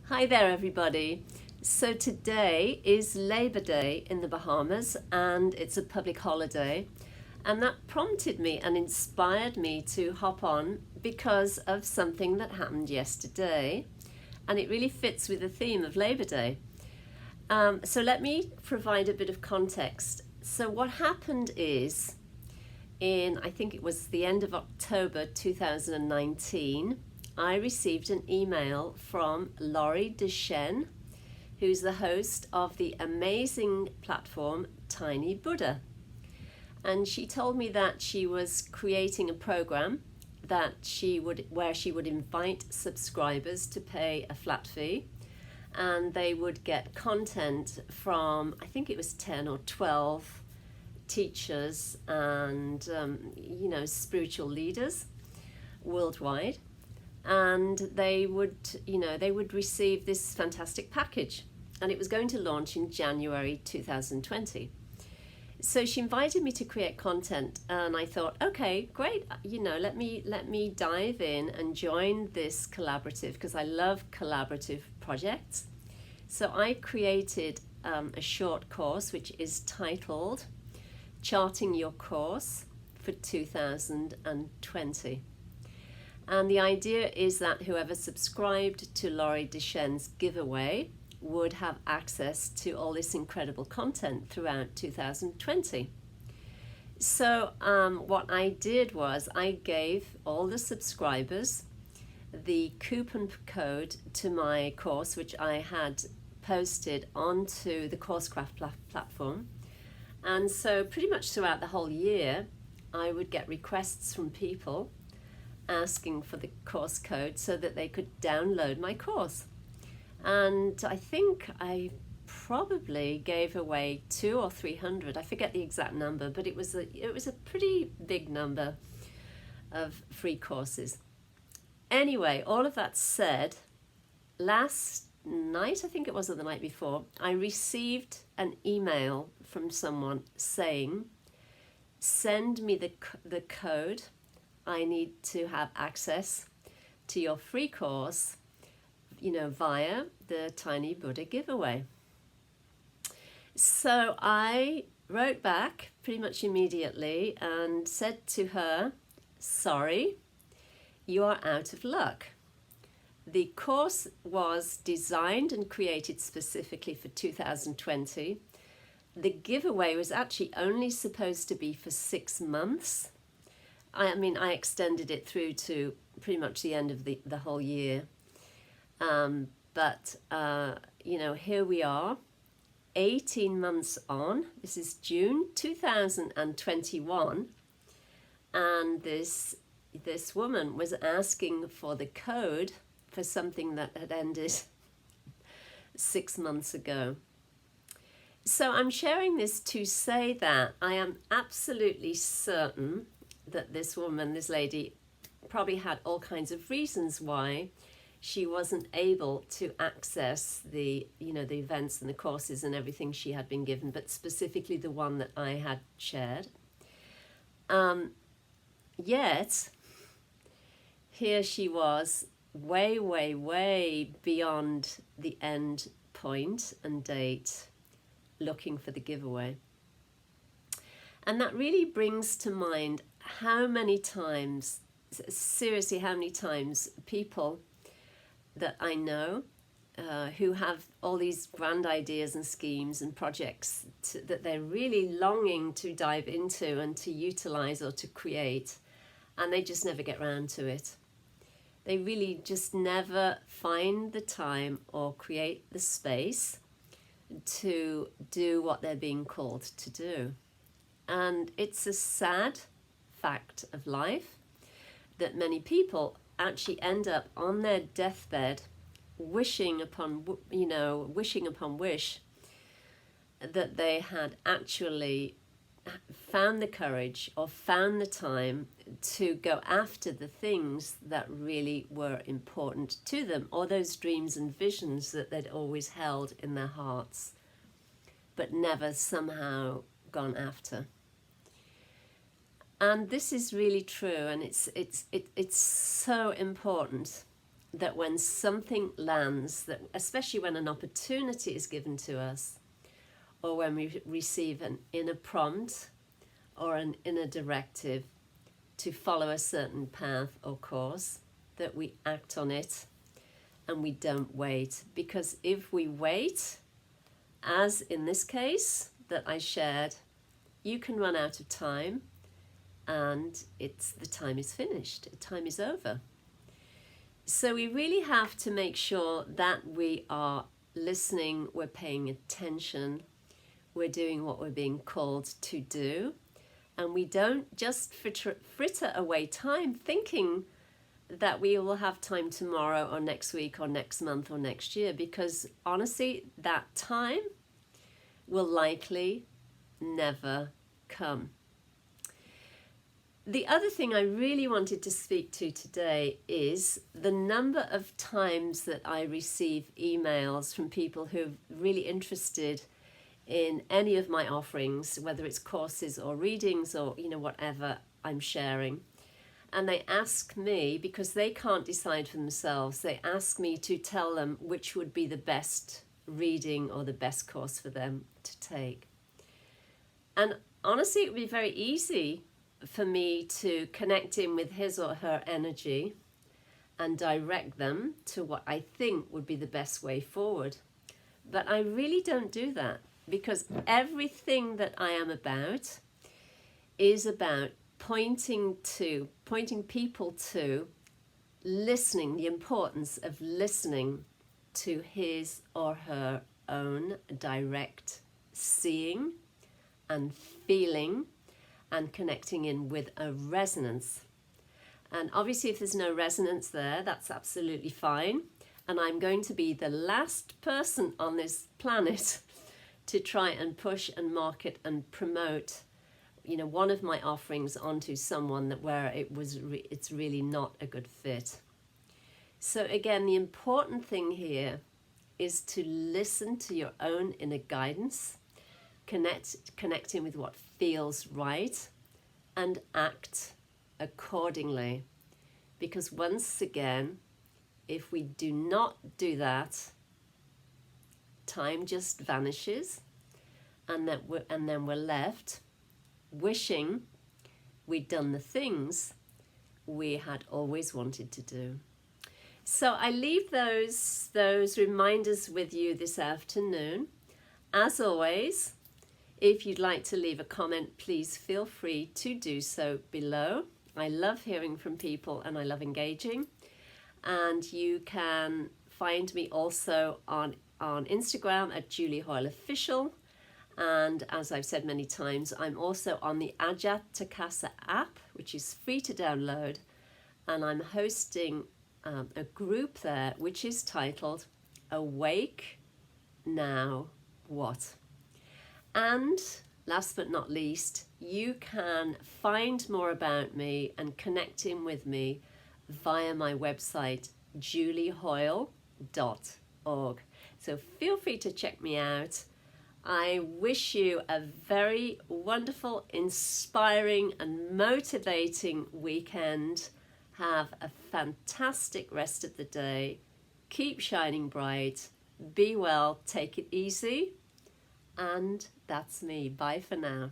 Hi there, everybody. So today is Labor Day in the Bahamas and it's a public holiday. And that prompted me and inspired me to hop on because of something that happened yesterday. And it really fits with the theme of Labor Day. So let me provide a bit of context. So what happened is I think it was the end of October 2019, I received an email from Laurie Deschen, who's the host of the amazing platform Tiny Buddha. And she told me that she was creating a program where she would invite subscribers to pay a flat fee, and they would get content from, I think it was 10 or 12 teachers and spiritual leaders worldwide, and they would receive this fantastic package, and it was going to launch in January 2020. So she invited me to create content, and I thought, okay, great, let me dive in and join this collaborative, because I love collaborative projects. So I created a short course which is titled Charting Your Course for 2020. And the idea is that whoever subscribed to Laurie Deschen's giveaway would have access to all this incredible content throughout 2020. So what I did was I gave all the subscribers the coupon code to my course, which I had posted onto the Coursecraft platform. And so pretty much throughout the whole year, I would get requests from people asking for the course code so that they could download my course. And I think I probably gave away 200 or 300, I forget the exact number, but it was a pretty big number of free courses. Anyway, all of that said, last night, I think it was, or the night before, I received an email from someone saying, send me the code. I need to have access to your free course, via the Tiny Buddha giveaway. So I wrote back pretty much immediately and said to her, sorry, you are out of luck. The course was designed and created specifically for 2020. The giveaway was actually only supposed to be for 6 months. I extended it through to pretty much the end of the whole year. But here we are, 18 months on. This is June 2021. And this woman was asking for the code for something that had ended 6 months ago. So I'm sharing this to say that I am absolutely certain that this lady, probably had all kinds of reasons why she wasn't able to access the events and the courses and everything she had been given, but specifically the one that I had shared. Yet, here she was, way, way, way beyond the end point and date, looking for the giveaway. And that really brings to mind how many times people that I know who have all these grand ideas and schemes and projects that they're really longing to dive into and to utilize or to create, and they just never get round to it. They really just never find the time or create the space to do what they're being called to do. And it's a sad fact of life that many people actually end up on their deathbed wishing upon wish that they had actually found the courage or found the time to go after the things that really were important to them, or those dreams and visions that they'd always held in their hearts but never somehow gone after. And this is really true, and it's so important that when something lands, that especially when an opportunity is given to us, or when we receive an inner prompt or an inner directive to follow a certain path or course, that we act on it and we don't wait. Because if we wait, as in this case that I shared, you can run out of time and the time is finished, the time is over. So we really have to make sure that we are listening, we're paying attention, we're doing what we're being called to do, and we don't just fritter away time thinking that we will have time tomorrow or next week or next month or next year, because honestly, that time will likely never come. The other thing I really wanted to speak to today is the number of times that I receive emails from people who are really interested in any of my offerings, whether it's courses or readings or whatever I'm sharing. And they ask me, because they can't decide for themselves, they ask me to tell them which would be the best reading or the best course for them to take. And honestly, it would be very easy for me to connect in with his or her energy and direct them to what I think would be the best way forward. But I really don't do that, because everything that I am about is about pointing people to listening, the importance of listening to his or her own direct seeing and feeling and connecting in with a resonance. And obviously if there's no resonance there, that's absolutely fine. And I'm going to be the last person on this planet to try and push and market and promote one of my offerings onto someone where it's really not a good fit. So again, the important thing here is to listen to your own inner guidance, connecting with what feels right, and act accordingly. Because once again, if we do not do that, time just vanishes, and then we're left wishing we'd done the things we had always wanted to do. So I leave those reminders with you this afternoon. As always, if you'd like to leave a comment, please feel free to do so below. I love hearing from people and I love engaging. And you can find me also on Instagram at Julie Hoyle Official. And as I've said many times, I'm also on the Ajatakasa app, which is free to download. And I'm hosting a group there, which is titled Awake Now What? And last but not least, you can find more about me and connect in with me via my website, juliehoyle.org. So feel free to check me out. I wish you a very wonderful, inspiring and motivating weekend. Have a fantastic rest of the day. Keep shining bright. Be well. Take it easy. And that's me. Bye for now.